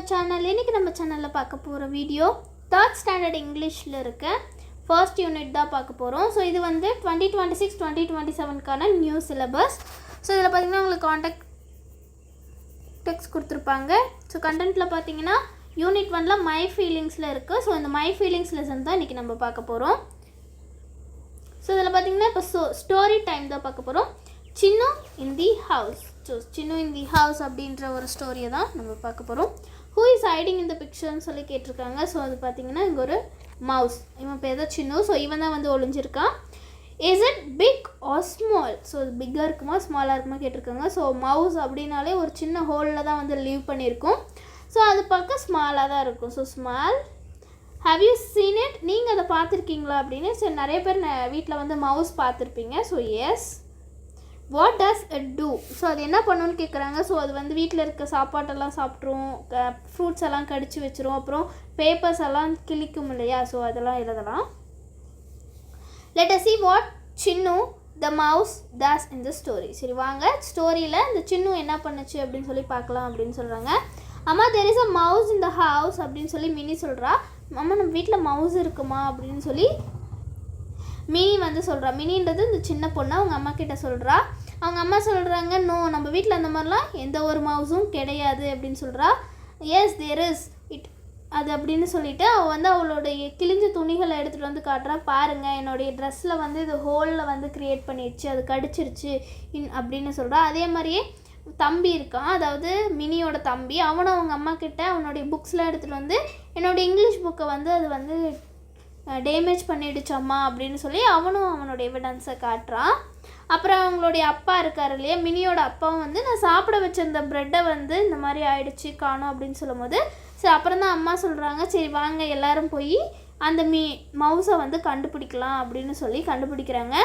Channel. இன்றைக்கி நம்ம சேனலில் பார்க்க போகிற வீடியோ 3rd ஸ்டாண்டர்ட் இங்கிலீஷில் இருக்க ஃபர்ஸ்ட் யூனிட் தான் பார்க்க போகிறோம். ஸோ இது வந்து 2026-2027க்கான நியூ சிலபஸ். ஸோ இதில் பார்த்திங்கன்னா உங்களுக்கு கான்டாக்ட் டெக்ஸ்ட் கொடுத்துருப்பாங்க. ஸோ கண்டென்ட்டில் பார்த்திங்கன்னா யூனிட் 1ல் மை ஃபீலிங்ஸில் இருக்குது. ஸோ இந்த மை ஃபீலிங்ஸ் லெசன் தான் இன்றைக்கி நம்ம பார்க்க போகிறோம். ஸோ இதில் பார்த்திங்கன்னா இப்போ ஸ்டோரி டைம் தான் பார்க்க போகிறோம். Chinnu in the house. So Chinnu in the house அப்படின்ற ஒரு ஸ்டோரியை தான் நம்ம பார்க்க போகிறோம். ஹூ இஸ் ஹைடிங் இந்த பிக்சர்னு சொல்லி கேட்டிருக்காங்க. ஸோ அது பார்த்திங்கன்னா இங்கே ஒரு மவுஸ், இவன் பேர் தான் சின்னு. ஸோ இவன் தான் வந்து ஒளிஞ்சிருக்கான். Is it big or small? So பிக்காக இருக்குமா ஸ்மாலாக இருக்குமா கேட்டிருக்காங்க. ஸோ மவுஸ் அப்படின்னாலே ஒரு சின்ன ஹோலில் தான் வந்து லீவ் பண்ணியிருக்கோம். ஸோ அது பார்க்க ஸ்மாலாக தான் இருக்கும். So small. How you seen it? நீங்கள் அதை பார்த்துருக்கீங்களா அப்படின்னு. ஸோ நிறைய பேர் வீட்டில் வந்து மவுஸ் பார்த்துருப்பீங்க. So yes. What does it do? So அது என்ன பண்ணுன்னு கேட்குறாங்க. ஸோ அது வந்து வீட்டில் இருக்க சாப்பாட்டெல்லாம் சாப்பிட்ரும், ஃப்ரூட்ஸ் எல்லாம் கடிச்சு வச்சிரும், அப்புறம் பேப்பர்ஸ் எல்லாம் கிழிக்கும் இல்லையா. ஸோ அதெல்லாம் எழுதலாம். Let us see what Chinnu the mouse does in the story. சரி வாங்க ஸ்டோரியில் இந்த சின்னு என்ன பண்ணுச்சு அப்படின்னு சொல்லி பார்க்கலாம் அப்படின்னு சொல்கிறாங்க. அம்மா there is a mouse in the house அப்படின்னு சொல்லி மினி சொல்கிறா. அம்மா நம்ம வீட்டில் மவுஸ் இருக்குமா அப்படின்னு சொல்லி மினி வந்து சொல்கிறா. மினின்றது இந்த சின்ன பொண்ணு அவங்க அம்மா கிட்ட சொல்கிறா. அவங்க அம்மா சொல்கிறாங்க, நோ நம்ம வீட்டில் அந்த மாதிரிலாம் எந்த ஒரு மவுஸும் கிடையாது அப்படின்னு சொல்கிறா. எஸ் தேர் இஸ் இட் அது அப்படின்னு சொல்லிவிட்டு அவள் வந்து அவளுடைய கிழிஞ்ச துணிகளை எடுத்துகிட்டு வந்து காட்டுறா. பாருங்கள் என்னுடைய ட்ரெஸ்ஸில் வந்து இது ஹோலில் வந்து க்ரியேட் பண்ணிடுச்சு, அது கடிச்சிருச்சு அப்படின்னு சொல்கிறா. அதே மாதிரியே தம்பி இருக்கான், அதாவது மினியோட தம்பி. அவனும் அவங்க அம்மா கிட்ட அவனுடைய புக்ஸ்லாம் எடுத்துகிட்டு வந்து என்னோடய இங்கிலீஷ் புக்கை வந்து அது வந்து டேமேஜ் பண்ணிடுச்சம்மா அப்படின்னு சொல்லி அவனும் அவனோட எவிடன்ஸை காட்டுறான். அப்புறம் அவங்களுடைய அப்பா இருக்கார் இல்லையா, மினியோட அப்பாவும் வந்து நான் சாப்பிட வச்சிருந்த ப்ரெட்டை வந்து இந்த மாதிரி ஆயிடுச்சு காணும் அப்படின்னு சொல்லும் போது சரி அப்புறம் தான் அம்மா சொல்கிறாங்க, சரி வாங்க எல்லோரும் போய் அந்த மவுஸை வந்து கண்டுபிடிக்கலாம் அப்படின்னு சொல்லி கண்டுபிடிக்கிறாங்க.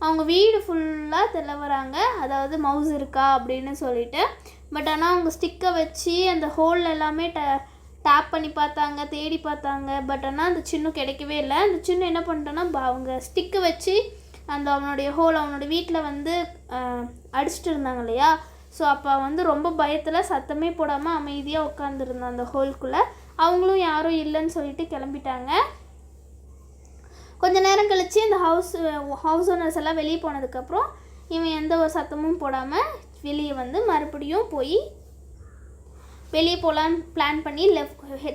அவங்க வீடு ஃபுல்லாக தெளிவறாங்க, அதாவது மவுஸ் இருக்கா அப்படின்னு சொல்லிட்டு. பட் ஆனால் அவங்க ஸ்டிக்கை வச்சு அந்த ஹோல் எல்லாமே டேப் பண்ணி பார்த்தாங்க, தேடி பார்த்தாங்க. பட் ஆனால் அந்த சின்னு கிடைக்கவே இல்லை. அந்த சின்னு என்ன பண்ணிட்டோன்னா அவங்க ஸ்டிக்கை வச்சு அந்த அவனுடைய ஹோல் அவனோட வீட்டில் வந்து அடிச்சுட்டு இருந்தாங்க இல்லையா. ஸோ அப்போ வந்து ரொம்ப பயத்தில் சத்தமே போடாமல் அமைதியாக உட்காந்துருந்தான் அந்த ஹோல்குள்ளே. அவங்களும் யாரும் இல்லைன்னு சொல்லிட்டு கிளம்பிட்டாங்க. கொஞ்சம் நேரம் கழித்து இந்த ஹவுஸ் ஓனர்ஸ் எல்லாம் வெளியே போனதுக்கப்புறம் இவன் எந்த ஒரு சத்தமும் போடாமல் வெளியே வந்து மறுபடியும் போய் வெளியே போகலான்னு பிளான் பண்ணி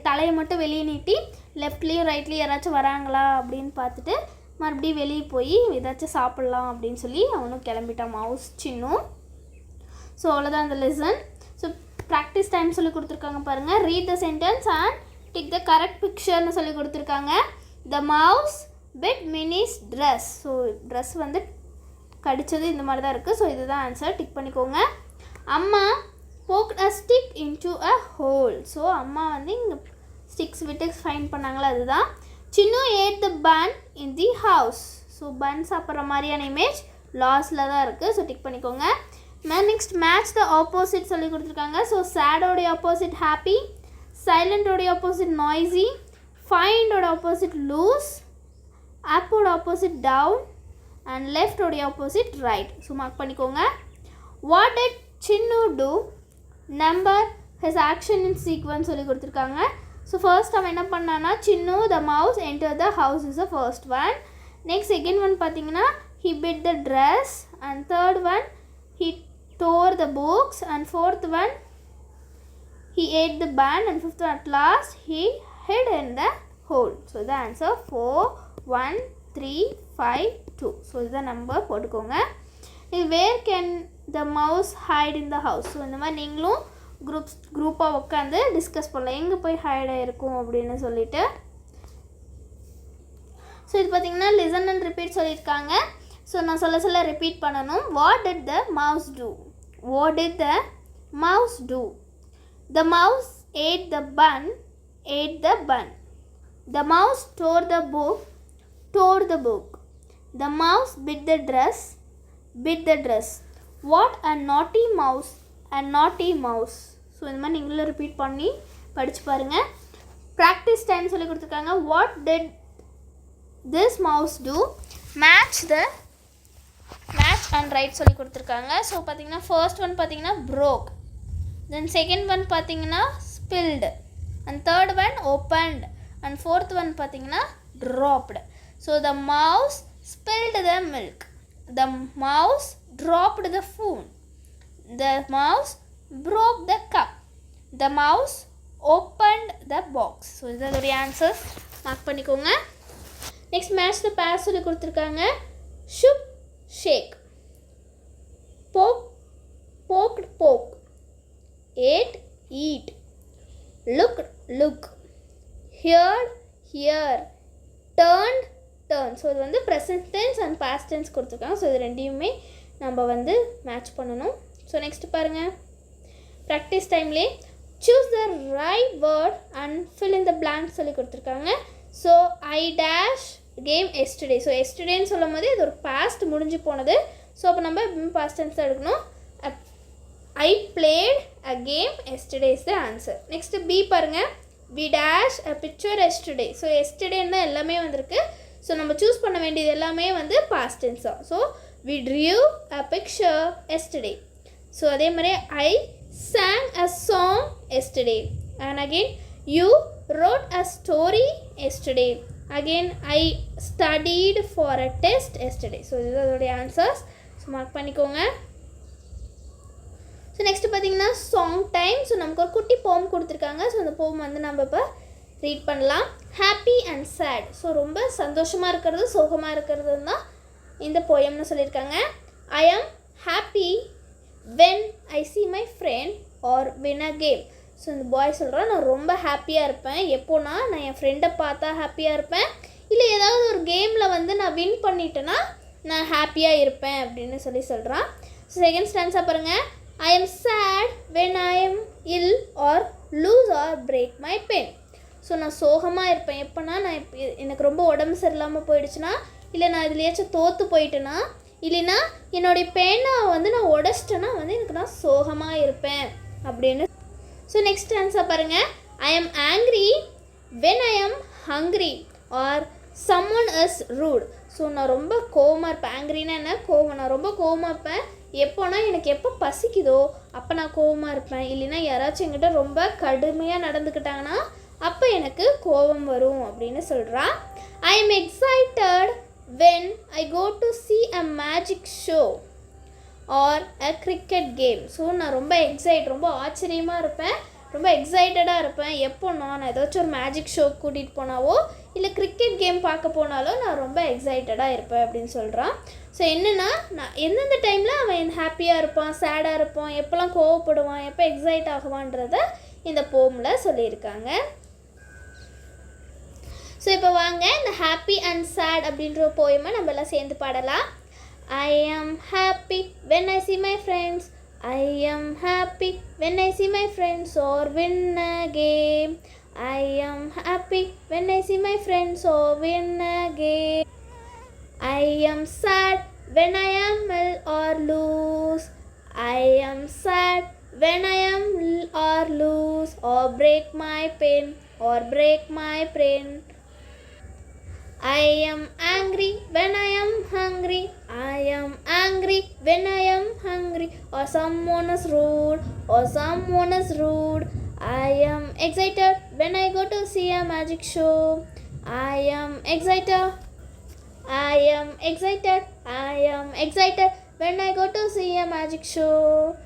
தலையை மட்டும் வெளியே நீட்டி லெஃப்ட்லேயும் ரைட்லேயும் யாராச்சும் வராங்களா அப்படின்னு பார்த்துட்டு மறுபடியும் வெளியே போய் ஏதாச்சும் சாப்பிட்லாம் அப்படின்னு சொல்லி அவனும் கிளம்பிட்டான் மவுஸ் சின்னும். ஸோ அவ்வளோதான் அந்த லெசன். ஸோ ப்ராக்டிஸ் டைம் சொல்லி கொடுத்துருக்காங்க பாருங்கள். Read the sentence and tick the correct பிக்சர்னு சொல்லி கொடுத்துருக்காங்க. The mouse bit Minnie's dress. So dress வந்து கடிச்சது இந்த மாதிரி தான் இருக்குது. ஸோ இதுதான் ஆன்சர், டிக் பண்ணிக்கோங்க. அம்மா poked a stick into a hole. So அம்மா வந்து இங்கே ஸ்டிக்ஸ் விட்டு ஃபைன் பண்ணாங்களா அதுதான். Chinnu ate the bun in the house. So bun சாப்பிட்ற மாதிரியான இமேஜ் லாஸில் தான் இருக்குது. ஸோ டிக் பண்ணிக்கோங்க. நெக்ஸ்ட் மேட்ச் த ஆப்போசிட் சொல்லி கொடுத்துருக்காங்க. ஸோ சேடோடைய ஆப்போசிட் ஹாப்பி, சைலண்டோடைய ஆப்போசிட் நாய்ஸி, ஃபைண்டோட ஆப்போசிட் லூஸ், அப்போட ஆப்போசிட் டவுன் அண்ட் லெஃப்டோடைய ஆப்போசிட் ரைட். ஸோ மார்க் பண்ணிக்கோங்க. What did Chinnu do? Number his action in sequence சொல்லி கொடுத்துருக்காங்க. ஸோ ஃபர்ஸ்ட் அவன் என்ன பண்ணான்னா Chinnu the mouse enter the house is the first one. Next second one பார்த்தீங்கன்னா he bit the dress and third one he tore the books and fourth one he ate the bun and fifth one at last he hid in the hole. So the answer 4 1 3 5 2. So இதுதான் number போட்டுக்கோங்க. இது where can the mouse hide in the house. So இந்த மாதிரி நீங்களும் குரூப்பாக உட்காந்து discuss பண்ணலாம் எங்கே போய் ஹைட் ஆகிருக்கும் அப்படின்னு சொல்லிட்டு. ஸோ இது பார்த்திங்கன்னா லிசன் அண்ட் ரிப்பீட் சொல்லியிருக்காங்க. ஸோ நான் சொல்ல ரிப்பீட் பண்ணணும். What did the mouse do? What did the mouse do? The mouse ate the bun, ate the bun. The mouse tore the book, tore the book. The mouse bit the dress, bit the dress. What a naughty mouse, a naughty mouse. So இந்த மாதிரி நீங்களும் repeat பண்ணி படித்து பாருங்கள். Practice time சொல்லி கொடுத்துருக்காங்க. What did this mouse do? Match and write சொல்லி கொடுத்துருக்காங்க. ஸோ பார்த்தீங்கன்னா ஃபர்ஸ்ட் ஒன் பார்த்தீங்கன்னா ப்ரோக், தென் செகண்ட் ஒன் பார்த்தீங்கன்னா spilled, and third one opened and fourth one பார்த்தீங்கன்னா dropped. So the mouse spilled the milk, the mouse dropped the phone, the mouse broke the cup, the mouse opened the box. So இதோடைய answers mark பண்ணிக்கோங்க. Next match the pair சொல்லி கொடுத்துருக்காங்க. Shook shake, poke போக்ட் போக், ate eat, look look, heard hear, turned turn. So இது வந்து present tense and past tense கொடுத்துருக்காங்க. ஸோ இது ரெண்டையுமே நம்ம வந்து மேட்ச் பண்ணணும். ஸோ நெக்ஸ்ட் பாருங்கள், ப்ராக்டிஸ் டைம்லேயே choose the right word and fill in the blank சொல்லி கொடுத்துருக்காங்க. So I dash game yesterday. So எஸ்டர்டேன்னு சொல்லும் போது இது ஒரு பாஸ்ட் முடிஞ்சு போனது. ஸோ அப்போ நம்ம பாஸ்ட் டென்ஸ் தான் எடுக்கணும். I played a game yesterday is the answer. Next B பாருங்கள், we dash a picture yesterday. So எஸ்டர்டேன்னு தான் எல்லாமே வந்திருக்கு. ஸோ நம்ம சூஸ் பண்ண வேண்டியது எல்லாமே வந்து பாஸ்ட் டென்ஸ் தான். So we drew a picture yesterday. So அதே மாதிரி I sang a song yesterday, and again you wrote a story yesterday, again I studied for a test yesterday. So these are the answers. So mark பண்ணிக்கோங்க. So next பார்த்தீங்கன்னா song time. So நமக்கு ஒரு குட்டி போம் கொடுத்துருக்காங்க. So அந்த போம் வந்து நம்ம இப்போ ரீட் பண்ணலாம். Happy and chat. ஸோ ரொம்ப சந்தோஷமாக இருக்கிறது சோகமாக இருக்கிறது தான் இந்த போயம்னு சொல்லியிருக்காங்க. I am happy when I see my friend or win a game. So இந்த பாய் சொல்கிறான், நான் ரொம்ப ஹாப்பியாக இருப்பேன் எப்போனா நான் என் ஃப்ரெண்டை பார்த்தா ஹாப்பியாக இருப்பேன், இல்லை ஏதாவது ஒரு கேமில் வந்து நான் வின் பண்ணிட்டேன்னா நான் ஹாப்பியாக இருப்பேன் அப்படின்னு சொல்கிறான். ஸோ செகண்ட் ஸ்டான்ஸாக பாருங்கள், ஐ am chat when I am ill or lose or break my pen. So நான் சோகமாக இருப்பேன் எப்போனா நான் எனக்கு ரொம்ப உடம்பு சரியில்லாமல் போயிடுச்சுன்னா, இல்லை நான் இதுலையாச்சும் தோற்று போயிட்டேன்னா, இல்லைன்னா என்னுடைய பேனை வந்து நான் உடச்சிட்டேன்னா வந்து எனக்கு நான் சோகமாக இருப்பேன் அப்படின்னு. ஸோ நெக்ஸ்ட் ஆன்சர் பாருங்கள், ஐ ஆம் angry when I am hungry or someone is rude. So நான் ரொம்ப கோவமாக இருப்பேன். ஆங்க்ரின்னா என்ன, கோவம். நான் ரொம்ப கோவமாக இருப்பேன் எப்போனா எனக்கு எப்போ பசிக்குதோ அப்போ நான் கோவமாக இருப்பேன், இல்லைன்னா யாராச்சும் என்கிட்ட ரொம்ப கடுமையாக நடந்துக்கிட்டாங்கன்னா அப்போ எனக்கு கோவம் வரும் அப்படின்னு சொல்கிறான். ஐ ஆம் excited when I go to see a magic show or a cricket game. So நான் ரொம்ப ரொம்ப ஆச்சரியமாக இருப்பேன், ரொம்ப எக்ஸைட்டடாக இருப்பேன் எப்போனா நான் ஏதாச்சும் ஒரு மேஜிக் ஷோ கூட்டிகிட்டு போனாவோ இல்லை கிரிக்கெட் கேம் பார்க்க போனாலோ நான் ரொம்ப எக்ஸைட்டடாக இருப்பேன் அப்படின்னு சொல்கிறான். ஸோ என்னென்னா நான் எந்தெந்த டைமில் அவன் ஹாப்பியாக இருப்பான், சேடாக இருப்பான், எப்போல்லாம் கோவப்படுவான், எப்போ எக்ஸைட் ஆகுவான்றதை இந்த போமில் சொல்லியிருக்காங்க. ஸோ இப்போ வாங்க இந்த ஹாப்பி அண்ட் சேட் அப்படின்ற போயமை நம்ம எல்லாம் சேர்ந்து பாடலாம். I am happy when I see my friends, I am happy when I see my friends or win a game, I am happy when I see my friends or win a game, I am sad when I ஆம் ill or lose, I am chat when I am ill or lose or break my pen or break my pen, I am angry when I am hungry, I am angry when I am hungry or someone is rude or someone is rude, I am excited when I go to see a magic show, I am excited, I am excited, I am excited when I go to see a magic show,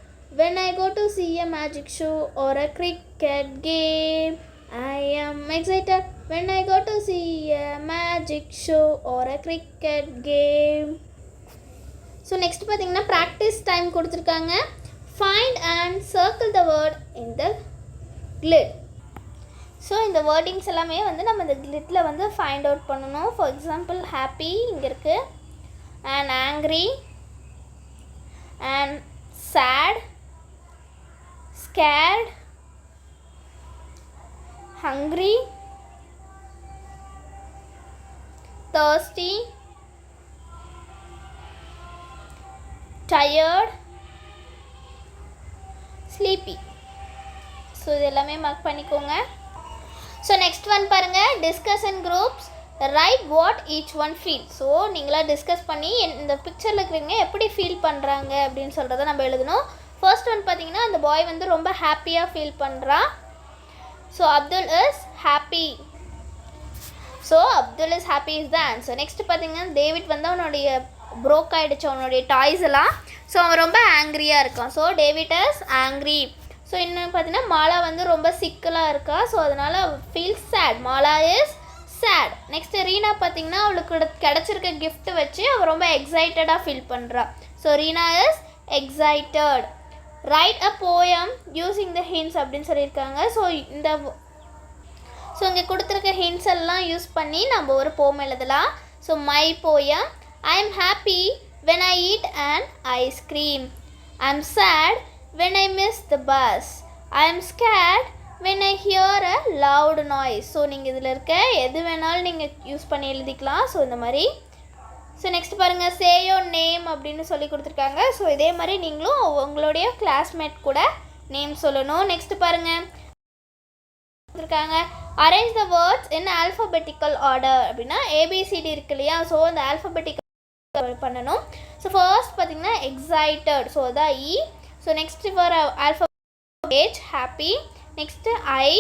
when I go to see a magic show or a cricket game, I am excited when I go to see a magic show or a cricket game. So next பார்த்தீங்கன்னா practice time கொடுத்துருக்காங்க. Find and circle the word in the grid. So இந்த wordings எல்லாமே வந்து நம்ம இந்த கிளிட்டில் வந்து find out பண்ணணும். ஃபார் எக்ஸாம்பிள் ஹாப்பி இங்கே இருக்குது, and angry, and sad, scared, hungry, thirsty, tired, sleepy. So இது எல்லாமே மார்க் பண்ணிக்கோங்க. ஸோ நெக்ஸ்ட் ஒன் பாருங்கள், discussion groups right what each one feel. So நீங்களாம் டிஸ்கஸ் பண்ணி இந்த பிக்சரில் இருக்கிறவங்க எப்படி ஃபீல் பண்ணுறாங்க அப்படின்னு சொல்கிறத நம்ம எழுதணும். ஃபர்ஸ்ட் ஒன் பார்த்தீங்கன்னா அந்த பாய் வந்து ரொம்ப ஹாப்பியாக ஃபீல் பண்ணுறான். So Abdul is happy. So Abdul is happy is the answer. Next பார்த்தீங்கன்னா டேவிட் வந்து அவனுடைய ப்ரோக் ஆகிடுச்சு அவனுடைய டாய்ஸ் எல்லாம். ஸோ அவன் ரொம்ப ஆங்க்ரியாக இருக்கான். So David is angry. So இன்னும் பார்த்தீங்கன்னா மாலா வந்து ரொம்ப சிக்கலாக இருக்கா. ஸோ அதனால் feel sad. Mala is sad. Next Reena பார்த்தீங்கன்னா அவளுக்கு கிடச்சிருக்க கிஃப்ட் வச்சு அவள் ரொம்ப எக்ஸைட்டடாக ஃபீல் பண்ணுறா. So Reena is excited. Right a poem using the hints அப்படின்னு சொல்லியிருக்காங்க. ஸோ இங்கே கொடுத்துருக்க ஹிண்ட்ஸ் எல்லாம் யூஸ் பண்ணி நம்ம ஒரு போம் எழுதலாம். So my poem. I am happy when I eat and ice cream. I am sad when I miss the bus. I am scared when I hear a loud noise. So நீங்கள் இதில் இருக்க எது வேணாலும் நீங்கள் யூஸ் பண்ணி எழுதிக்கலாம். So இந்த மாதிரி. ஸோ நெக்ஸ்ட் பாருங்கள், சே யோர் நேம் அப்படின்னு சொல்லி கொடுத்துருக்காங்க. ஸோ இதே மாதிரி நீங்களும் உங்களுடைய கிளாஸ்மேட் கூட நேம் சொல்லணும். நெக்ஸ்ட் பாருங்கள் கொடுத்துருக்காங்க, arrange the words in alphabetical order அப்படின்னா ஏபிசிடி இருக்கு இல்லையா. ஸோ அந்த ஆல்ஃபபெட்டிக்கல் பண்ணணும். ஸோ ஃபர்ஸ்ட் பார்த்தீங்கன்னா எக்ஸைட்டட். ஸோ அதான் E. So next for alphabet happy. Next I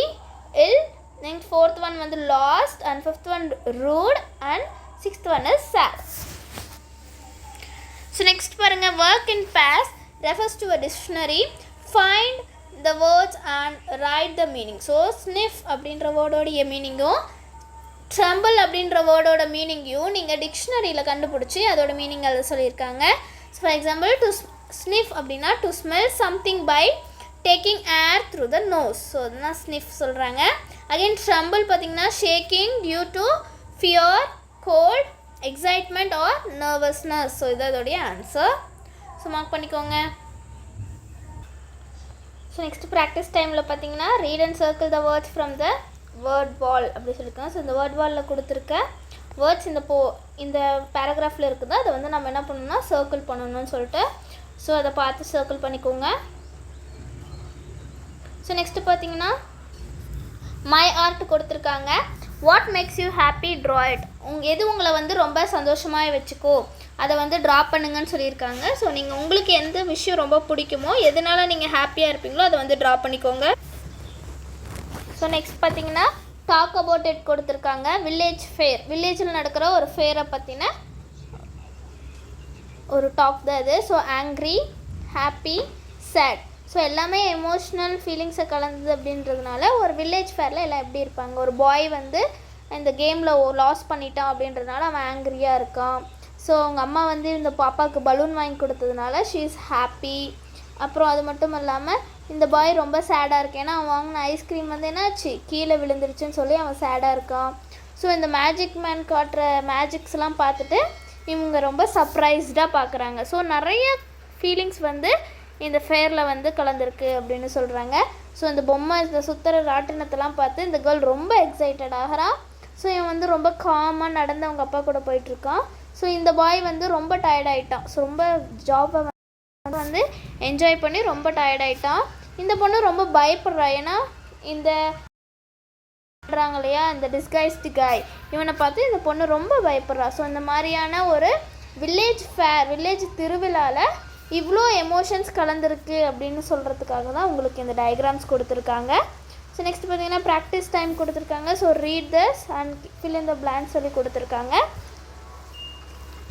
ill. Next fourth one வந்து last and fifth one rude and sixth one is sad. So next பாருங்கள், work in pairs refers to a dictionary. Find the words and write the meaning. So sniff அப்படின்ற வேர்டோடைய மீனிங்கும் tremble அப்படின்ற வேர்டோட மீனிங்கையும் நீங்கள் டிக்ஷனரியில் கண்டுபிடிச்சி அதோட meaning அதை சொல்லியிருக்காங்க. So for example to sniff அப்படின்னா to smell something by taking air through the nose. So அதுதான் sniff சொல்கிறாங்க. அகெயின் tremble பார்த்திங்கன்னா shaking due to fear, cold, excitement or nervousness. So இது அதோடைய ஆன்சர். ஸோ மார்க் பண்ணிக்கோங்க. ஸோ நெக்ஸ்ட் ப்ராக்டிஸ் டைமில் பார்த்தீங்கன்னா read and circle the words from the word wall அப்படி சொல்லியிருக்காங்க. ஸோ இந்த வேர்ட் வாலில் கொடுத்துருக்க வேர்ட்ஸ் இந்த பேராகிராஃபில் இருக்குது. அதை வந்து நம்ம என்ன பண்ணணும்னா சர்க்கிள் பண்ணணும்னு சொல்லிட்டு ஸோ அதை பார்த்து சர்க்கிள் பண்ணிக்கோங்க. ஸோ நெக்ஸ்ட்டு பார்த்தீங்கன்னா மை ஆர்ட் கொடுத்துருக்காங்க. What makes you happy draw it. எது உங்களை வந்து ரொம்ப சந்தோஷமாக வச்சுக்கோ அதை வந்து ட்ரா பண்ணுங்கன்னு சொல்லியிருக்காங்க. ஸோ நீங்கள் உங்களுக்கு எந்த விஷயம் ரொம்ப பிடிக்குமோ எதனால நீங்கள் ஹாப்பியாக இருப்பீங்களோ அதை வந்து ட்ரா பண்ணிக்கோங்க. ஸோ நெக்ஸ்ட் பார்த்தீங்கன்னா டாக் அபவுட் இட் கொடுத்துருக்காங்க. Village fair. வில்லேஜில் நடக்கிற ஒரு ஃபேரை பற்றின ஒரு டாக் தான் இது. So angry, happy, sad. So எல்லாமே எமோஷ்னல் ஃபீலிங்ஸை கலந்தது அப்படின்றதுனால ஒரு வில்லேஜ் ஃபேரில் எல்லாம் எப்படி இருப்பாங்க. ஒரு பாய் வந்து இந்த கேமில் லாஸ் பண்ணிட்டான் அப்படின்றதுனால அவன் ஆங்க்ரியாக இருக்கான். ஸோ அவங்க அம்மா வந்து இந்த பாப்பாவுக்கு பலூன் வாங்கி கொடுத்ததுனால ஷீ இஸ் ஹாப்பி. அப்புறம் அது மட்டும் இல்லாமல் இந்த பாய் ரொம்ப சேடாக இருக்கு. ஏன்னா அவன் வாங்கின ஐஸ்கிரீம் வந்து என்னாச்சு கீழே விழுந்துருச்சுன்னு சொல்லி அவன் சேடாக இருக்கான். ஸோ இந்த மேஜிக் மேன் காட்டுற மேஜிக்ஸ்லாம் பார்த்துட்டு இவங்க ரொம்ப சர்ப்ரைஸ்டாக பார்க்குறாங்க. ஸோ நிறைய ஃபீலிங்ஸ் வந்து இந்த ஃபேரில் வந்து கலந்துருக்கு அப்படின்னு சொல்கிறாங்க. ஸோ இந்த பொம்மை இந்த சுத்தர ராட்டினத்தெல்லாம் பார்த்து இந்த கேர்ள் ரொம்ப எக்ஸைட்டட் ஆகிறான். ஸோ இவன் வந்து ரொம்ப காமாக நடந்து அவங்க அப்பா கூட போயிட்டுருக்கான். ஸோ இந்த பாய் வந்து ரொம்ப டயர்டாயிட்டான். ஸோ ரொம்ப ஜாபை வந்து என்ஜாய் பண்ணி ரொம்ப டயர்டாயிட்டான். இந்த பொண்ணு ரொம்ப பயப்படுறா. ஏன்னா இந்த பண்ணுறாங்க இல்லையா இந்த டிஸ்கைஸ்டு காய் இவனை பார்த்து இந்த பொண்ணு ரொம்ப பயப்படுறா. ஸோ இந்த மாதிரியான ஒரு வில்லேஜ் ஃபேர் வில்லேஜ் திருவிழாவில் இவ்வளோ எமோஷன்ஸ் கலந்துருக்கு அப்படின்னு சொல்கிறதுக்காக தான் உங்களுக்கு இந்த டயக்ராம்ஸ் கொடுத்துருக்காங்க. ஸோ நெக்ஸ்ட் பார்த்தீங்கன்னா ப்ராக்டிஸ் டைம் கொடுத்துருக்காங்க. So read this and fill in the blanks சொல்லி கொடுத்துருக்காங்க.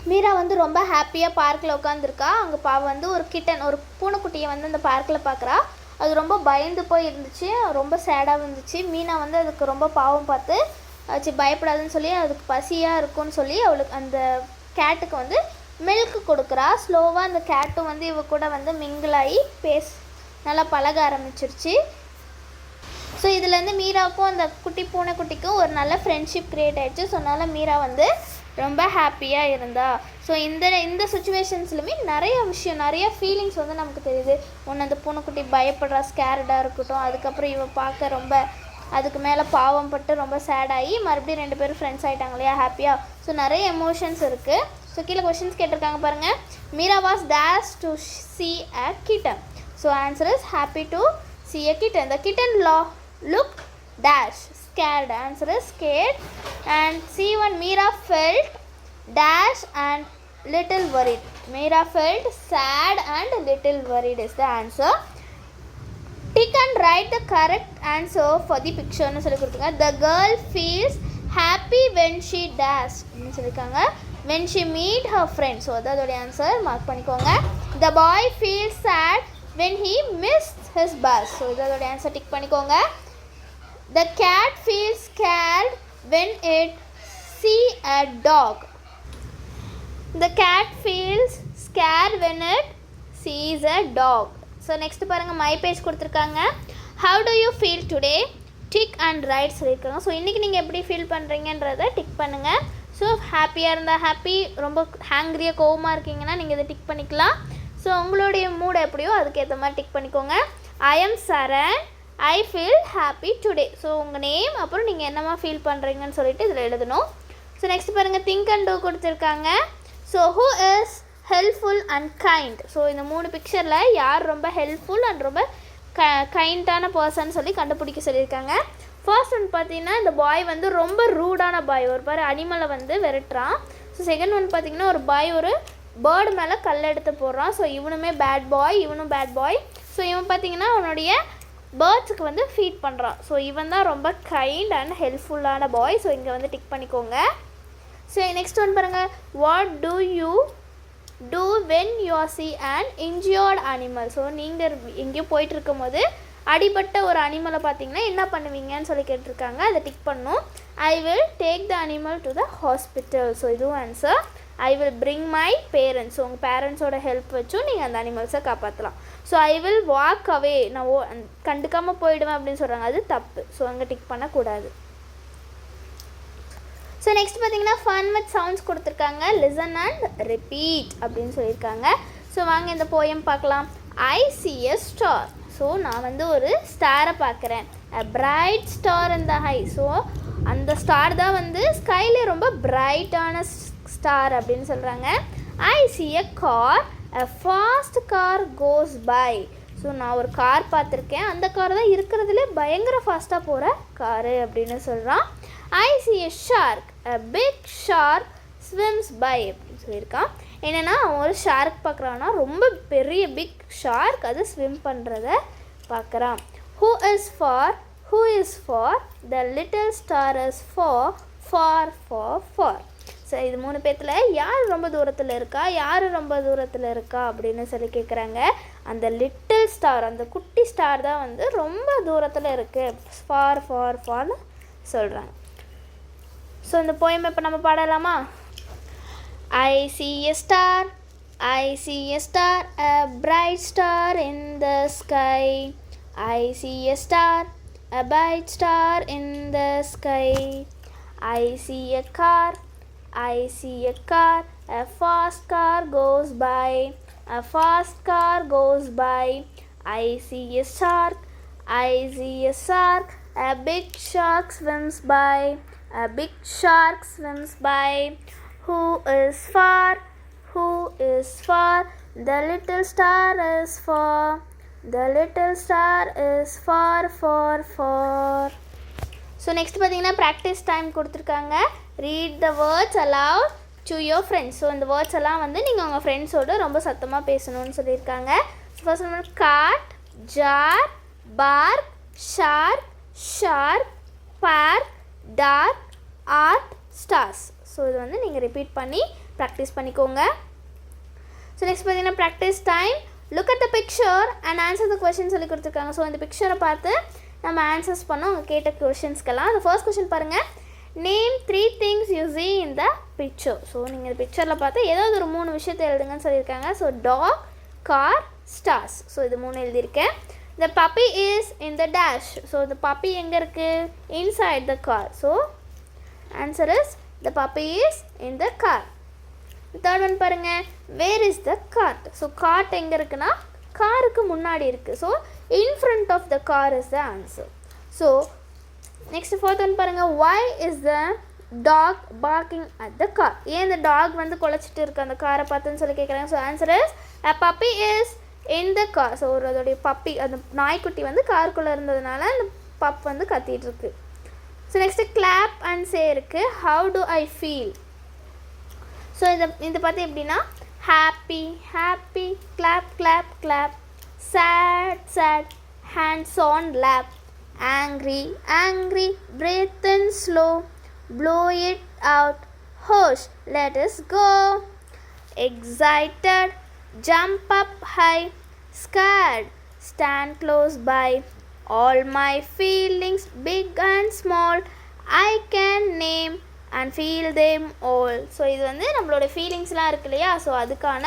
மீரா வந்து ரொம்ப ஹாப்பியாக பார்க்கில் உட்காந்துருக்கா. அங்கே வந்து ஒரு கிட்டன் ஒரு பூனைக்குட்டியை வந்து அந்த பார்க்கில் பார்க்குறா. அது ரொம்ப பயந்து போய் இருந்துச்சு, ரொம்ப சேடாக இருந்துச்சு. மீனா வந்து அதுக்கு ரொம்ப பாவம் பார்த்து பயப்படாதுன்னு சொல்லி அதுக்கு பசியாக இருக்கும்னு சொல்லி அவளுக்கு அந்த கேட்டுக்கு வந்து மில்க் கொடுக்குறா. ஸ்லோவாக அந்த கேட்டும் வந்து இவ கூட வந்து மிங்கிளாகி நல்லா பழக ஆரம்பிச்சிருச்சு. ஸோ இதுலேருந்து மீராவுக்கும் அந்த குட்டி பூனைக்குட்டிக்கும் ஒரு நல்ல ஃப்ரெண்ட்ஷிப் க்ரியேட் ஆகிடுச்சு. ஸோ அதனால் மீரா வந்து ரொம்ப ஹாப்பியாக இருந்தா. ஸோ இந்த சுச்சுவேஷன்ஸ்லுமே நிறைய விஷயம் நிறைய ஃபீலிங்ஸ் வந்து நமக்கு தெரியுது. ஒன்று அந்த பூனைக்குட்டி பயப்படுறா ஸ்கேர்டாக இருக்கட்டும். அதுக்கப்புறம் இவன் பார்க்க ரொம்ப அதுக்கு மேலே பாவம் பட்டு ரொம்ப சேடாகி மறுபடியும் 2 பேரும் ஃப்ரெண்ட்ஸ் ஆகிட்டாங்க இல்லையா ஹாப்பியாக. ஸோ நிறைய எமோஷன்ஸ் இருக்குது. ஸோ கீழே கொஷின்ஸ் கேட்டிருக்காங்க பாருங்கள். Meera was dash to see a kitten. So answer is happy to see a kitten. The kitten looked dash scared. Answer is scared. And C1 Meera felt dash and little worried. Meera felt sad and little worried is the answer. Tick tick and write the correct answer for the பிக்சர்னு சொல்லி கொடுத்துருக்காங்க. The girl feels happy when she dash அப்படின்னு சொல்லியிருக்காங்க. When she meet her friend. So அதோடைய answer mark பண்ணிக்கோங்க. The boy feels sad when he missed his bus. So இதோடைய answer tick பண்ணிக்கோங்க. The cat feels scared when it see a dog. The cat feels scared when it sees a dog. So next பாருங்க my page கொடுத்துருக்காங்க. How do you feel today? Tick and write சொல்லியிருக்காங்க. So இன்றைக்கி நீங்கள் எப்படி feel பண்ணுறீங்கன்றதை tick பண்ணுங்கள். So ஹாப்பியாக இருந்தால் happy, ரொம்ப ஹேங்க்ரியாக கோவமாக இருக்கீங்கன்னா நீங்கள் இதை டிக் பண்ணிக்கலாம். ஸோ உங்களுடைய மூட் எப்படியோ அதுக்கேற்ற மாதிரி டிக் பண்ணிக்கோங்க. I am Saran, I feel happy today. So உங்கள் நேம் அப்புறம் நீங்கள் என்னமா ஃபீல் பண்ணுறீங்கன்னு சொல்லிட்டு இதில் எழுதணும். ஸோ நெக்ஸ்ட் பாருங்கள் திங்க் அண்ட் டூ கொடுத்துருக்காங்க. So who is helpful and kind. So இந்த 3 பிக்சரில் யார் ரொம்ப ஹெல்ப்ஃபுல் அண்ட் ரொம்ப கைண்டான பர்சன் சொல்லி கண்டுபிடிக்க சொல்லியிருக்காங்க. ஃபர்ஸ்ட் ஒன் பார்த்தீங்கன்னா இந்த பாய் வந்து ரொம்ப ரூடான பாய், ஒரு பாரு அனிமலை வந்து விரட்டுறான். ஸோ செகண்ட் ஒன் பார்த்தீங்கன்னா ஒரு பாய் ஒரு பேர்டு மேலே கல் எடுத்து போடுறான். ஸோ இவனுமே பேட் பாய், இவனும் பேட் பாய். ஸோ இவன் பார்த்தீங்கன்னா அவனுடைய பேர்ட்ஸுக்கு வந்து ஃபீட் பண்ணுறான். ஸோ இவன் தான் ரொம்ப கைண்ட் அண்ட் ஹெல்ப்ஃபுல்லான பாய். ஸோ இங்கே வந்து டிக் பண்ணிக்கோங்க. ஸோ நெக்ஸ்ட் ஒன் பாருங்கள். What do you do when you are see and injured animal. So நீங்கள் எங்கேயோ போயிட்டுருக்கும் போது அடிபட்ட ஒரு அனிமலை பார்த்தீங்கன்னா என்ன பண்ணுவீங்கன்னு சொல்லி கேட்டிருக்காங்க. அதை டிக் பண்ணும். I will take the animal to the hospital. So இதுவும் answer. I will bring my parents. So உங்கள் பேரண்ட்ஸோட ஹெல்ப் வச்சும் நீங்கள் அந்த அனிமல்ஸை காப்பாற்றலாம். So I will walk away, நான் கண்டுக்காமல் போயிடுவேன் அப்படின்னு சொல்கிறாங்க, அது தப்பு. ஸோ அங்கே டிக் பண்ணக்கூடாது. ஸோ நெக்ஸ்ட் பார்த்தீங்கன்னா ஃபன் வித் சவுண்ட்ஸ் கொடுத்துருக்காங்க. லிசன் அண்ட் ரிப்பீட் அப்படின்னு சொல்லியிருக்காங்க. ஸோ வாங்க இந்த போயம் பார்க்கலாம். ஐ see a star. ஸோ நான் வந்து ஒரு ஸ்டாரை பார்க்குறேன். a bright star in the high. So அந்த ஸ்டார் தான் வந்து ஸ்கைலே ரொம்ப பிரைட்டான ஸ்டார் அப்படின்னு சொல்கிறாங்க. ஐ see a car. a fast car goes by. So நான் ஒரு கார் பார்த்துருக்கேன், அந்த கார் தான் இருக்கிறதுலே பயங்கர ஃபாஸ்ட்டாக போகிற காரு அப்படின்னு சொல்கிறான். I see a shark. a big shark swims by அப்படின்னு சொல்லியிருக்கான். என்னென்னா அவன் ஒரு ஷார்க் பார்க்குறான்னா ரொம்ப பெரிய பிக் ஷார்க் அது ஸ்விம் பண்ணுறத பார்க்குறான். who is for the little star is for. So இது 3 பேர்த்தில் யார் ரொம்ப தூரத்தில் இருக்கா, யார் ரொம்ப தூரத்தில் இருக்கா அப்படின்னு சொல்லி கேட்குறாங்க. அந்த லிட்டில் ஸ்டார், அந்த குட்டி ஸ்டார் தான் வந்து ரொம்ப தூரத்தில் இருக்குது, ஃபார்னு சொல்கிறாங்க. ஸோ இந்த போயம் இப்போ நம்ம பாடலாமா? I see a star, a bright star in the sky. I see a star, a bright star in the sky. I see a car, a fast car goes by. A fast car goes by. I see a shark, a big shark swims by. A big shark swims by. Who is for? The little star is for. The little star is for. So next பார்த்தீங்கன்னா practice time கொடுத்துருக்காங்க. Read the words aloud to your friends. So இந்த words எல்லாம் வந்து நீங்கள் உங்கள் ஃப்ரெண்ட்ஸோடு ரொம்ப சத்தமாக பேசணும்னு சொல்லியிருக்காங்க. ஸோ ஃபர்ஸ்ட் நம்ம cart, jar, park, shark, bark, dark, art, stars. So இது வந்து நீங்கள் ரிப்பீட் பண்ணி ப்ராக்டிஸ் பண்ணிக்கோங்க. ஸோ நெக்ஸ்ட் பார்த்தீங்கன்னா practice time. Look at the picture and answer the question சொல்லி கொடுத்துருக்காங்க. ஸோ இந்த பிக்சரை பார்த்து நம்ம ஆன்சர்ஸ் பண்ணோம் அவங்க கேட்ட கொஷின்ஸ்க்கெல்லாம். அந்த ஃபர்ஸ்ட் கொஷின் பாருங்கள். Name 3 things you see in the picture. So நீங்கள் இந்த பிக்சரில் பார்த்து ஏதாவது ஒரு 3 விஷயத்தை எழுதுங்கன்னு சொல்லியிருக்காங்க. So dog, car, stars. So இது 3 எழுதியிருக்கேன். The puppy is in the dash. So the puppy எங்கே இருக்குது? Inside the car. So answer is the puppy is in the car. Third one பாருங்கள். Where is the cart? So cart எங்கே இருக்குன்னா காருக்கு முன்னாடி இருக்குது. So in front of the car is the answer. So next fourth one பாருங்கள். why is the dog barking at the car? ஏன் இந்த talk வந்து குலைச்சிட்டு இருக்கு அந்த காரை பார்த்துன்னு சொல்லி கேட்குறாங்க. So answer is a puppy is in the car. So அதோடைய பப்பி, அந்த நாய்க்குட்டி வந்து காருக்குள்ளே இருந்ததுனால அந்த பப் வந்து கத்திட்டு இருக்கு. So next clap and say இருக்குது. how do I feel? So இதை பார்த்து எப்படின்னா happy, clap, sad, hands on lap. Angry, angry, breathe in slow, blow it out, hush, let us go. Excited, jump up high, scared, stand close by. All my feelings, big and small, I can name and feel them all. So இது வந்து நம்மளோட ஃபீலிங்ஸ்லாம் இருக்கு இல்லையா, so அதுக்கான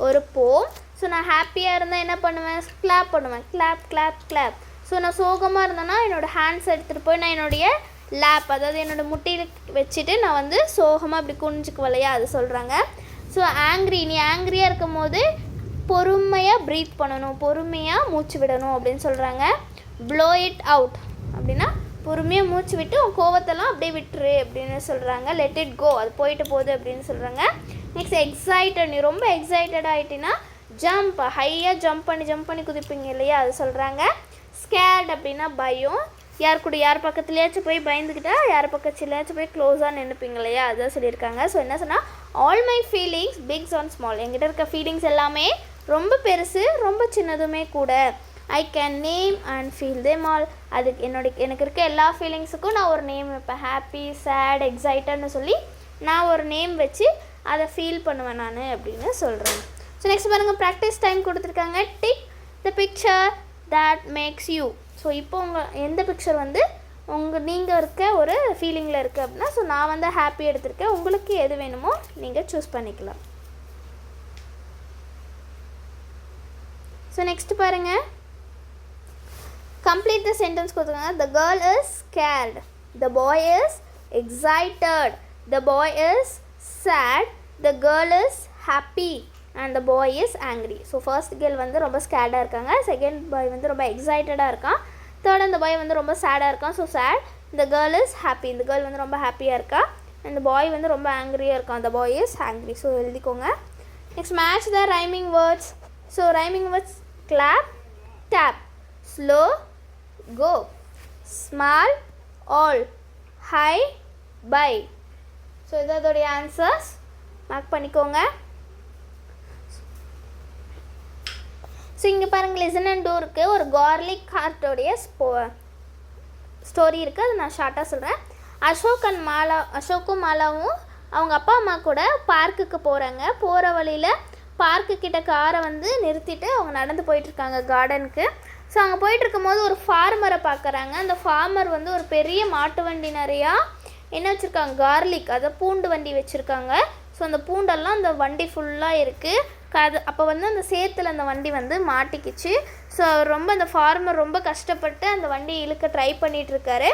ஒரு போம். So நான் ஹாப்பியாக இருந்தால் என்ன பண்ணுவேன், கிளாப் பண்ணுவேன், கிளாப் கிளாப் கிளாப். ஸோ நான் சோகமாக இருந்தேன்னா என்னோடய ஹேண்ட்ஸ் எடுத்துகிட்டு போய் நான் என்னுடைய லேப், அதாவது என்னோடய முட்டியில் வச்சுட்டு நான் வந்து சோகமாக இப்படி குனிஞ்சுக்குவேன் இல்லையா, அது சொல்கிறாங்க. ஸோ ஆங்க்ரி, நீ ஆங்க்ரியாக இருக்கும் போது பொறுமையாக ப்ரீத் பண்ணணும், பொறுமையாக மூச்சு விடணும் அப்படின்னு சொல்கிறாங்க. ப்ளோ இட் அவுட் அப்படின்னா பொறுமையாக மூச்சு விட்டு உன் கோவத்தெல்லாம் அப்படியே விட்டுரு அப்படின்னு சொல்கிறாங்க. லெட் இட் கோ, அது போயிட்டு போகுது அப்படின்னு சொல்கிறாங்க. நெக்ஸ்ட் எக்ஸைட்டட், நீ ரொம்ப எக்ஸைட்டட் ஆகிட்டினா ஜம்ப், ஹையாக ஜம்ப் பண்ணி குதிப்பீங்க இல்லையா, அது சொல்கிறாங்க. ஸ்கேர்ட் அப்படின்னா பயம், யார் பக்கத்துலேயாச்சும் போய் பயந்துக்கிட்டா யார் பக்கத்துலேயாச்சும் போய் க்ளோஸாக நின்றுப்பீங்க இல்லையா, அதுதான் சொல்லியிருக்காங்க. ஸோ என்ன சொன்னால் all my feelings big and small, என்கிட்ட இருக்க ஃபீலிங்ஸ் எல்லாமே ரொம்ப பெருசு ரொம்ப சின்னதுமே கூட. I can name and feel them all, அதுக்கு எனக்கு இருக்க எல்லா ஃபீலிங்ஸுக்கும் நான் ஒரு நேம் வைப்பேன். ஹாப்பி, சேட், எக்ஸைட்டட்னு சொல்லி நான் ஒரு நேம் வச்சு அதை ஃபீல் பண்ணுவேன் நான் அப்படின்னு சொல்கிறேன். ஸோ நெக்ஸ்ட் பாருங்கள், ப்ராக்டிஸ் டைம் கொடுத்துருக்காங்க. Tick the picture that makes you. So இப்போ எந்த பிக்சர் வந்து நீங்கள் இருக்க ஒரு ஃபீலிங்கில் இருக்குது அப்படின்னா, ஸோ நான் வந்து ஹாப்பி எடுத்திருக்கேன், உங்களுக்கு எது வேணுமோ நீங்கள் சூஸ் பண்ணிக்கலாம். ஸோ நெக்ஸ்ட் பாருங்கள், கம்ப்ளீட் த சென்டென்ஸ் கொடுத்துருக்காங்க. The girl is scared, the boy is excited, the boy is sad, the girl is happy and the boy is angry. So first girl வந்து ரொம்ப ஸ்கேர்டாக இருக்காங்க, செகண்ட் பாய் வந்து ரொம்ப எக்ஸைட்டடாக இருக்கான், தேர்ட் அந்த பாய் வந்து ரொம்ப சேடாக இருக்கான். ஸோ சேட், இந்த கேர்ள் இஸ் ஹாப்பி, இந்த கேர்ள் வந்து ரொம்ப ஹாப்பியாக இருக்கா, அந்த பாய் வந்து ரொம்ப ஆங்க்ரியாக இருக்கான், அந்த பாய் இஸ் ஆங்க்ரி. ஸோ எழுதிக்கோங்க. Next match the rhyming words. So rhyming words clap, tap, slow, go, small, all, high, bye. So இது அதோடைய ஆன்சர்ஸ் மார்க் பண்ணிக்கோங்க. ஸோ இங்கே பாருங்கள், லிசன் அண்ட் டூ இருக்குது. ஒரு கார்லிக் ஹார்ட்டோடைய ஸ்டோரி இருக்குது, அது நான் ஷார்ட்டாக சொல்கிறேன். அசோக்கும் மாலாவும் அவங்க அப்பா அம்மா கூட பார்க்குக்கு போகிறாங்க. போகிற வழியில் பார்க்கு கிட்ட காரை வந்து நிறுத்திட்டு அவங்க நடந்து போயிட்டுருக்காங்க கார்டனுக்கு. ஸோ அங்கே போயிட்டுருக்கும் போது ஒரு ஃபார்மரை பார்க்குறாங்க. அந்த ஃபார்மர் வந்து ஒரு பெரிய மாட்டு வண்டி நிறையா என்ன வச்சுருக்காங்க, கார்லிக், அதை பூண்டு வண்டி வச்சுருக்காங்க. ஸோ அந்த பூண்டெல்லாம் அந்த வண்டி ஃபுல்லாக இருக்குது. அப்போ வந்து அந்த சேத்துல அந்த வண்டி வந்து மாட்டிக்கிச்சு. ஸோ ரொம்ப அந்த ஃபார்மர் ரொம்ப கஷ்டப்பட்டு அந்த வண்டியை இழுக்க ட்ரை பண்ணிகிட்ருக்காரு.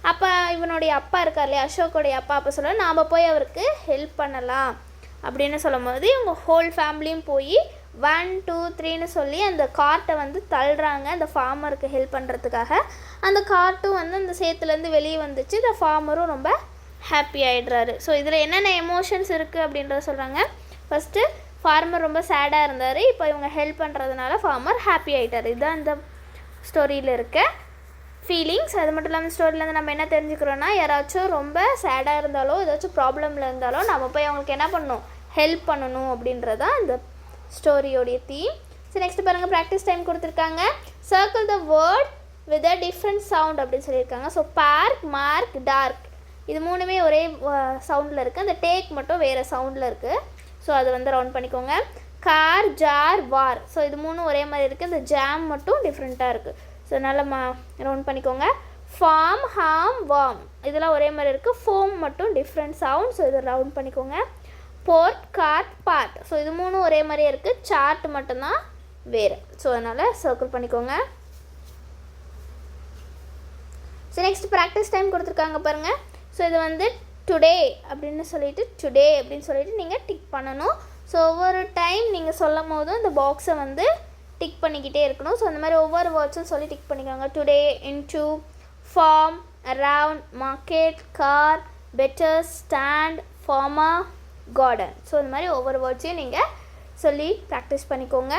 அப்போ இவனுடைய அப்பா இருக்கார் இல்லையா, அசோக்கோடைய அப்பா, அப்போ சொல்ல நாம் போய் அவருக்கு ஹெல்ப் பண்ணலாம் அப்படின்னு சொல்லும் போது இவங்க ஹோல் ஃபேமிலியும் போய் 1 2 3ன்னு சொல்லி அந்த கார்ட்டை வந்து தள்ளுறாங்க அந்த ஃபார்மருக்கு ஹெல்ப் பண்ணுறதுக்காக. அந்த கார்ட்டும் வந்து அந்த சேத்துலேருந்து வெளியே வந்துச்சு. இந்த ஃபார்மரும் ரொம்ப ஹாப்பி ஆகிடுறாரு. ஸோ இதில் என்னென்ன எமோஷன்ஸ் இருக்குது அப்படின்றத சொல்கிறாங்க. ஃபஸ்ட்டு ஃபார்மர் ரொம்ப சேடாக இருந்தார், இப்போ இவங்க ஹெல்ப் பண்ணுறதுனால ஃபார்மர் ஹாப்பி ஆகிட்டார். இதுதான் இந்த ஸ்டோரியில் இருக்க ஃபீலிங்ஸ். அது மட்டும் இல்லாமல் ஸ்டோரியிலேருந்து நம்ம என்ன தெரிஞ்சுக்கிறோன்னா, யாராச்சும் ரொம்ப சேடாக இருந்தாலோ ஏதாச்சும் ப்ராப்ளமில் இருந்தாலோ நம்ம போய் அவங்களுக்கு என்ன பண்ணணும், ஹெல்ப் பண்ணணும் அப்படின்றதான் இந்த ஸ்டோரியோடைய தீம். ஸோ நெக்ஸ்ட் பாருங்கள், ப்ராக்டிஸ் டைம் கொடுத்துருக்காங்க. Circle the word with a different sound அப்படின்னு சொல்லியிருக்காங்க. ஸோ பார்க், மார்க், டார்க் இது மூணுமே ஒரே சவுண்டில் இருக்குது, அந்த டேக் மட்டும் வேறு சவுண்டில் இருக்குது. ஸோ அதை வந்து ரவுண்ட் பண்ணிக்கோங்க. கார், ஜார், வார், ஸோ இது மூணும் ஒரே மாதிரி இருக்குது, இந்த ஜாம் மட்டும் டிஃப்ரெண்ட்டாக இருக்குது. ஸோ நல்லா ரவுண்ட் பண்ணிக்கோங்க. ஃபார்ம், ஹார்ம், வார்ம் இதெல்லாம் ஒரே மாதிரி இருக்குது, ஃபோம் மட்டும் டிஃப்ரெண்ட் சவுண்ட். ஸோ இதை ரவுண்ட் பண்ணிக்கோங்க. போர்ட், கார்ட், பார்ட், ஸோ இது மூணும் ஒரே மாதிரியே இருக்குது, சார்ட் மட்டும்தான் வேறு. ஸோ அதனால் சர்க்கிள் பண்ணிக்கோங்க. ஸோ நெக்ஸ்ட் ப்ராக்டிஸ் டைம் கொடுத்துருக்காங்க பாருங்கள். ஸோ இது வந்து டுடே அப்படின்னு சொல்லிட்டு நீங்கள் டிக் பண்ணணும். ஸோ ஒவ்வொரு டைம் நீங்கள் சொல்லும் போதும் இந்த பாக்ஸை வந்து டிக் பண்ணிக்கிட்டே இருக்கணும். ஸோ அந்த மாதிரி ஒவ்வொரு வேர்ட்ஸும் சொல்லி டிக் பண்ணிக்கோங்க. Today, into, form, around, market, car, better, stand, farmer, garden. So இந்த மாதிரி ஒவ்வொரு வேர்ட்ஸையும் நீங்கள் சொல்லி ப்ராக்டிஸ் பண்ணிக்கோங்க.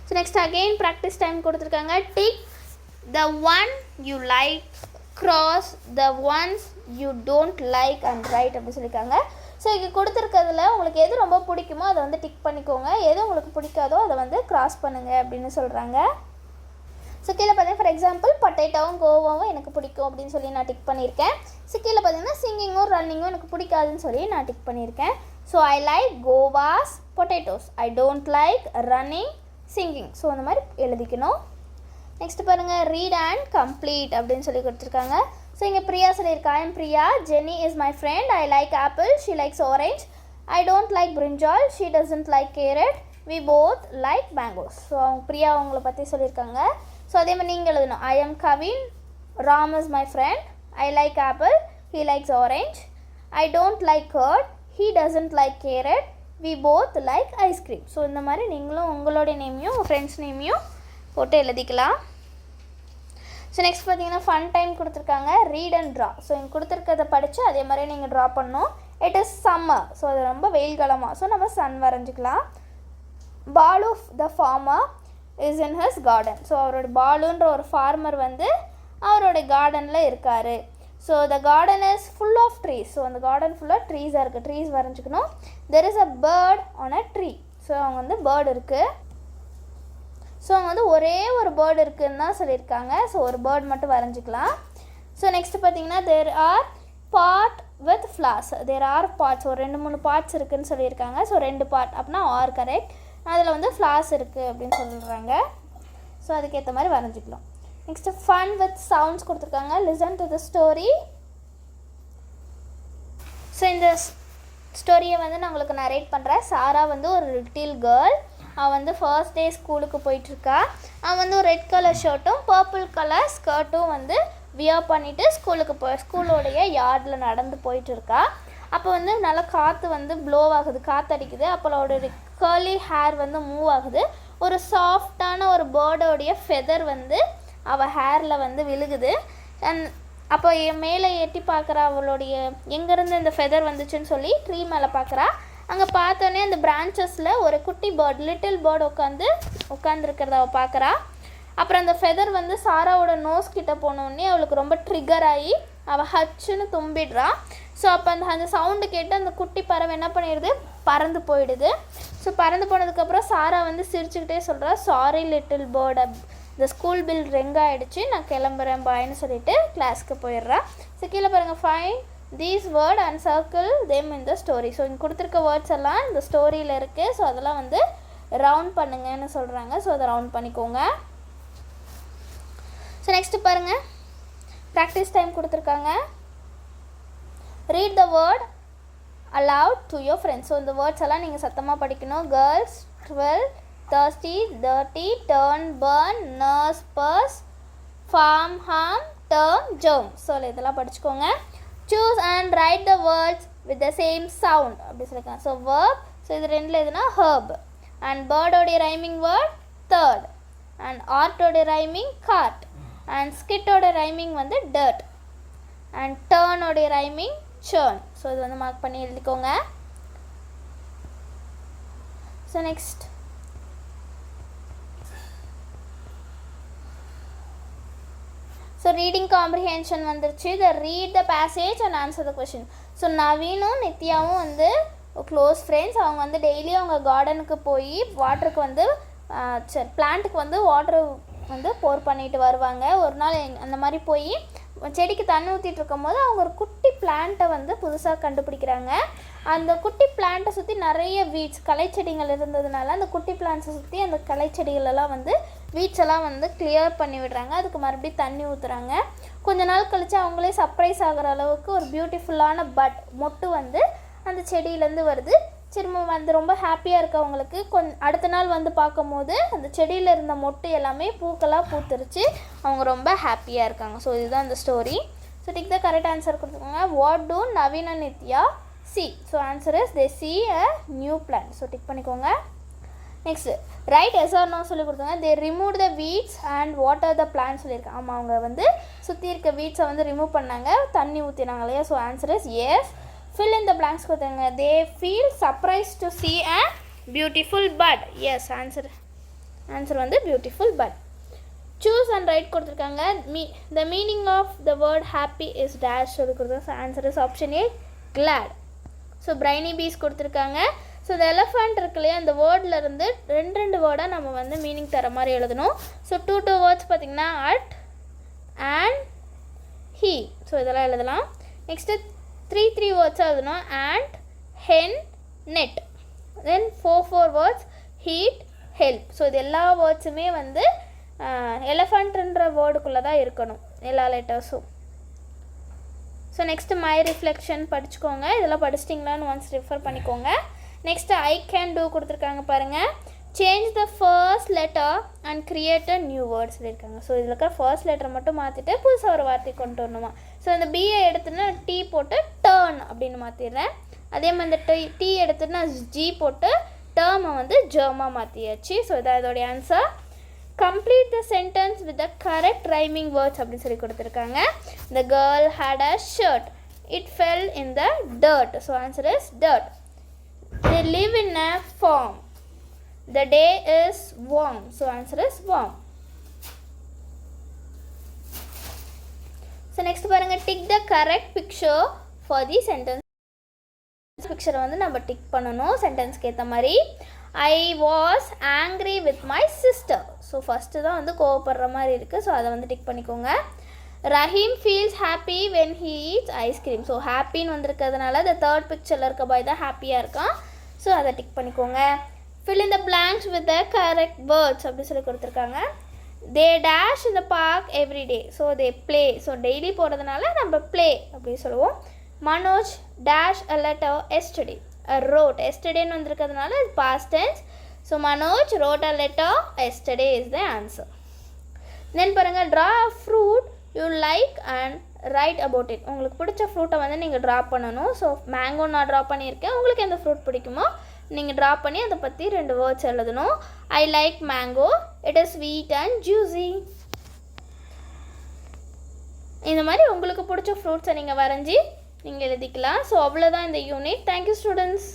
So next again practice time கொடுத்துருக்காங்க. Tick the one you like, cross the ones you don't like and write அப்படி சொல்லியிருக்காங்க. ஸோ இங்கே கொடுத்துருக்கிறதுல உங்களுக்கு எது ரொம்ப பிடிக்குமோ அதை வந்து டிக் பண்ணிக்கோங்க, எது உங்களுக்கு பிடிக்காதோ அதை வந்து க்ராஸ் பண்ணுங்கள் அப்படின்னு சொல்கிறாங்க. ஸோ கீழே பார்த்தீங்கன்னா ஃபார் எக்ஸாம்பிள் பொட்டேட்டோவும் கோவாவும் எனக்கு பிடிக்கும் அப்படின்னு சொல்லி நான் டிக் பண்ணியிருக்கேன். ஸோ கீழே பார்த்தீங்கன்னா சிங்கிங்கும் ரன்னிங்கும் எனக்கு பிடிக்காதுன்னு சொல்லி நான் டிக் பண்ணியிருக்கேன். So I like guavas potatoes, I don't like running singing. So அந்த மாதிரி எழுதிக்கணும். நெக்ஸ்ட் பாருங்கள், ரீட் அண்ட் கம்ப்ளீட் அப்படின்னு சொல்லி கொடுத்துருக்காங்க. ஸோ இங்கே பிரியா சொல்லியிருக்கா, I am Priya, Jenny is my friend, I like apple, she likes orange, I don't like brinjal, she doesn't like carrot, we both like mangoes. So அவங்க பிரியா அவங்கள பற்றி சொல்லியிருக்காங்க. ஸோ அதே மாதிரி நீங்கள் எழுதணும், I am Kavin, Ram is my friend, I like apple, he likes orange, I don't like curd, he doesn't like carrot, we both like ice cream. So இந்த மாதிரி நீங்களும் உங்களுடைய நேமையும் உங்கள் ஃப்ரெண்ட்ஸ் நேமையும் போட்டு எழுதிக்கலாம். ஸோ நெக்ஸ்ட் பார்த்தீங்கன்னா ஃபன் டைம் கொடுத்துருக்காங்க, ரீட் அண்ட் ட்ரா. ஸோ இங்கே கொடுத்துருக்கிறத படித்து அதே மாதிரி நீங்கள் ட்ரா பண்ணணும். இட் இஸ் சம்மர், ஸோ அது ரொம்ப வெயில் காலமாக, ஸோ நம்ம சன் வரைஞ்சிக்கலாம். Balu the farmer is in his garden. So அவரோட பாலுன்ற ஒரு ஃபார்மர் வந்து அவரோட கார்டனில் இருக்கார். So the garden is full of trees. So அந்த கார்டன் ஃபுல்லாக ட்ரீஸாக இருக்குது, ட்ரீஸ் வரைஞ்சிக்கணும். There is a bird on a tree. So அவங்க வந்து பேர்டு இருக்குது. ஸோ அவங்க வந்து ஒரே ஒரு பேர்டு இருக்குதுன்னு தான் சொல்லியிருக்காங்க. ஸோ ஒரு பேர்ட் மட்டும் வரைஞ்சிக்கலாம். ஸோ நெக்ஸ்ட் பார்த்தீங்கன்னா there are pot with flowers, there are birds, ஒரு 2-3 பார்ட்ஸ் இருக்குதுன்னு சொல்லியிருக்காங்க. ஸோ 2 பார்ட் அப்படின்னா ஆர் கரெக்ட். அதில் வந்து ஃப்ளார்ஸ் இருக்குது அப்படின்னு சொல்கிறாங்க. ஸோ அதுக்கேற்ற மாதிரி வரைஞ்சிக்கலாம். நெக்ஸ்ட்டு ஃபன் வித் சவுண்ட்ஸ் கொடுத்துருக்காங்க, listen to the story. So இந்த ஸ்டோரியை வந்து நான் உங்களுக்கு நரேட் பண்ணுறேன். சாரா வந்து ஒரு லிட்டில் கேர்ள், அவள் வந்து ஃபர்ஸ்ட் டே ஸ்கூலுக்கு போயிட்டுருக்கா. அவள் வந்து ஒரு ரெட் கலர் ஷர்ட்டும் பர்பிள் கலர் ஸ்கர்ட்டும் வந்து வியர் பண்ணிவிட்டு ஸ்கூலோடைய யார்டில் நடந்து போயிட்டுருக்கா. அப்போ வந்து நல்லா காற்று வந்து ப்ளோ ஆகுது, காற்றடிக்குது. அப்போ அவளோட கர்லி ஹேர் வந்து மூவ் ஆகுது. ஒரு சாஃப்டான ஒரு பேர்டோடைய ஃபெதர் வந்து அவள் ஹேரில் வந்து விழுகுது. அண்ட் அப்போ மேலே எட்டி பார்க்குறா, அவளுடைய எங்கேருந்து இந்த ஃபெதர் வந்துச்சுன்னு சொல்லி ட்ரீ மேலே பார்க்குறா. அங்கே பார்த்தோன்னே அந்த பிரான்ச்சஸில் ஒரு குட்டி பேர்ட், லிட்டில் பேர்டு உட்காந்துருக்கிறத அவள் பார்க்குறா. அப்புறம் அந்த ஃபெதர் வந்து சாராவோட நோஸ் கிட்ட போனோடனே அவளுக்கு ரொம்ப ட்ரிகர் ஆகி அவள் ஹச்சுன்னு தும்பிடுறா. ஸோ அப்போ அந்த சவுண்டு கேட்டு அந்த குட்டி பறவை என்ன பண்ணிடுது, பறந்து போயிடுது. ஸோ பறந்து போனதுக்கப்புறம் சாரா வந்து சிரிச்சுக்கிட்டே சொல்கிறா, சாரி லிட்டில் பேர்ட், இந்த ஸ்கூல் பில் ரிங் ஆகிடுச்சு, நான் கிளம்புறேன் பாய்ன்னு சொல்லிட்டு கிளாஸ்க்கு போயிடுறா. ஸோ கீழே பாருங்கள், fine these word and circle them in the story. So இங்கே கொடுத்துருக்க வேர்ட்ஸ் எல்லாம் இந்த ஸ்டோரியில் இருக்குது. ஸோ அதெல்லாம் வந்து ரவுண்ட் பண்ணுங்கன்னு சொல்கிறாங்க. ஸோ அதை ரவுண்ட் பண்ணிக்கோங்க. ஸோ நெக்ஸ்ட்டு பாருங்கள், ப்ராக்டிஸ் டைம் கொடுத்துருக்காங்க. Read the word allowed to your friends. So இந்த வேர்ட்ஸ் எல்லாம் நீங்கள் சத்தமாக படிக்கணும். Girls, 12, thirsty, dirty, turn, burn, nurse, purse, farm, harm, term, germ. So இதெல்லாம் படிச்சுக்கோங்க. choose and write the words with the same sound அப்படி சொல்லிக்கலாம். ஸோ verb, ஸோ இது ரெண்டில் எதுனா herb, and bird ஓடைய rhyming word third, and art ஓடைய rhyming cart, and skit ஓடைய ரைமிங் வந்து dirt, and turn ஓடைய ரைமிங் churn. ஸோ இது வந்து மார்க் பண்ணி எழுதிக்கோங்க. So next so reading comprehension வந்துருச்சு. இதை read the passage and answer the question. So நவீனும் நித்யாவும் வந்து க்ளோஸ் ஃப்ரெண்ட்ஸ். அவங்க வந்து டெய்லியும் அவங்க கார்டனுக்கு போய் வாட்டருக்கு வந்து பிளான்ட்டுக்கு வந்து வாட்டர் வந்து போர் பண்ணிட்டு வருவாங்க. ஒரு நாள் அந்த மாதிரி போய் செடிக்கு தண்ணி ஊற்றிட்டு இருக்கும் போது அவங்க ஒரு குட்டி பிளான்ட்டை வந்து புதுசாக கண்டுபிடிக்கிறாங்க. அந்த குட்டி பிளான்ட்டை சுற்றி நிறைய வீட்ஸ் களைச்செடிகள் இருந்ததுனால அந்த குட்டி பிளான்ட்ஸை சுற்றி அந்த களைச்செடிகளெல்லாம் வந்து வீட்ஸ் எல்லாம் வந்து கிளியர் பண்ணி விடுறாங்க. அதுக்கு மறுபடியும் தண்ணி ஊற்றுறாங்க. கொஞ்ச நாள் கழித்து அவங்களே சர்ப்ரைஸ் ஆகிற அளவுக்கு ஒரு பியூட்டிஃபுல்லான மொட்டு வந்து அந்த செடியிலேருந்து வருது. திரும்ப வந்து ரொம்ப ஹாப்பியாக இருக்குது அவங்களுக்கு. அடுத்த நாள் வந்து பார்க்கும்போது அந்த செடியில் இருந்த மொட்டு எல்லாமே பூக்களாக பூத்துருச்சு. அவங்க ரொம்ப ஹாப்பியாக இருக்காங்க. ஸோ இதுதான் இந்த story. So tick the correct answer கொடுத்துருக்காங்க. What do Naveen and Nithya see? So answer is they see a new plant. So tick பண்ணிக்கோங்க. Next right yes or no சொல்லி கொடுத்தாங்க. They remove the weeds and water the plant சொல்லியிருக்காங்க. ஆமாம், அவங்க வந்து சுற்றி இருக்க வீட்ஸை வந்து ரிமூவ் பண்ணாங்க, தண்ணி ஊற்றினாங்க இல்லையா. So answer is yes. fill in the blanks கொடுத்தாங்க. they feel surprised to see a beautiful bud. yes, answer வந்து beautiful bud. choose and write கொடுத்துருக்காங்க. the meaning of the word happy is dash சொல்லி கொடுத்தாங்க. so answer is option A glad. so briny bees கொடுத்துருக்காங்க. So இந்த elephant இருக்கு இல்லையா, அந்த வேர்ட்லேருந்து ரெண்டு வேர்டாக நம்ம வந்து மீனிங் தர மாதிரி எழுதணும். ஸோ டூ வேர்ட்ஸ் பார்த்திங்கன்னா அட் அண்ட் ஹீ. ஸோ இதெல்லாம் எழுதலாம். நெக்ஸ்ட்டு த்ரீ வேர்ட்ஸாக எழுதணும். And, hen, net. Then four words heat, help. So இது எல்லா வேர்ட்ஸுமே வந்து எலஃபண்ட்ன்ற வேர்டுக்குள்ளே தான் இருக்கணும், எல்லா லெட்டர்ஸும். ஸோ நெக்ஸ்ட்டு மை ரிஃப்ளெக்ஷன் படிச்சுக்கோங்க. இதெல்லாம் படிச்சிட்டிங்களான்னு ஒன்ஸ் ரெஃபர் பண்ணிக்கோங்க. நெக்ஸ்ட்டு ஐ கேன் டூ கொடுத்துருக்காங்க பாருங்கள். Change the first letter and create a new word சொல்லியிருக்காங்க. ஸோ இதில் இருக்கிற ஃபர்ஸ்ட் லெட்டரை மட்டும் மாற்றிட்டு புதுசாக ஒரு வார்த்தை கொண்டு வரணுமா. ஸோ அந்த பிஏ எடுத்துன்னா டீ போட்டு டேர்ன் அப்படின்னு மாற்றிடுறேன். அதே மாதிரி இந்த டீ எடுத்துன்னா ஜி போட்டு டேர்மை வந்து ஜேர்மாக மாற்றியாச்சு. ஸோ இதான் இதோடைய answer. Complete the sentence with the correct rhyming words அப்படின்னு சொல்லி கொடுத்துருக்காங்க. The girl had a shirt, it fell in the dirt. So answer is dirt. They live in a farm. The day is warm. So answer is warm. So next பாருங்க, tick the correct picture for the sentence. Picture வந்து நம்ம tick பண்ணணும் சென்டென்ஸ்க்கு ஏற்ற மாதிரி. I was angry with my sister. So first தான் வந்து கோவப்படுற மாதிரி இருக்குது. ஸோ அதை வந்து டிக் பண்ணிக்கோங்க. Rahim feels happy when he eats ice cream. So ஹாப்பின்னு வந்திருக்கிறதுனால இந்த தேர்ட் பிக்சரில் இருக்க பாய் தான் ஹாப்பியாக இருக்கான். ஸோ அதை டிக் பண்ணிக்கோங்க. fill in the blanks with the correct words அப்படி சொல்லி கொடுத்துருக்காங்க. they dash in the park every day. So they play. So daily போகிறதுனால நம்ம play அப்படி சொல்லுவோம். Manoj dash a letter yesterday. wrote. yesterdayன்னு வந்திருக்கிறதுனால past tense. So Manoj wrote a letter yesterday is the answer. தென் பாருங்கள், draw a fruit you like and right about it. உங்களுக்கு பிடிச்ச ஃப்ரூட்டை வந்து நீங்கள் draw பண்ணணும். ஸோ மேங்கோ நான் ட்ரா பண்ணியிருக்கேன். உங்களுக்கு எந்த ஃப்ரூட் பிடிக்குமோ நீங்கள் ட்ரா பண்ணி அதை பற்றி 2 வேர்ட்ஸ் எழுதணும். I like mango, it is sweet and juicy. இந்த மாதிரி உங்களுக்கு பிடிச்ச ஃப்ரூட்ஸை நீங்கள் வரைஞ்சி நீங்கள் எழுதிக்கலாம். ஸோ அவ்வளோதான் இந்த யூனிட். Thank you students.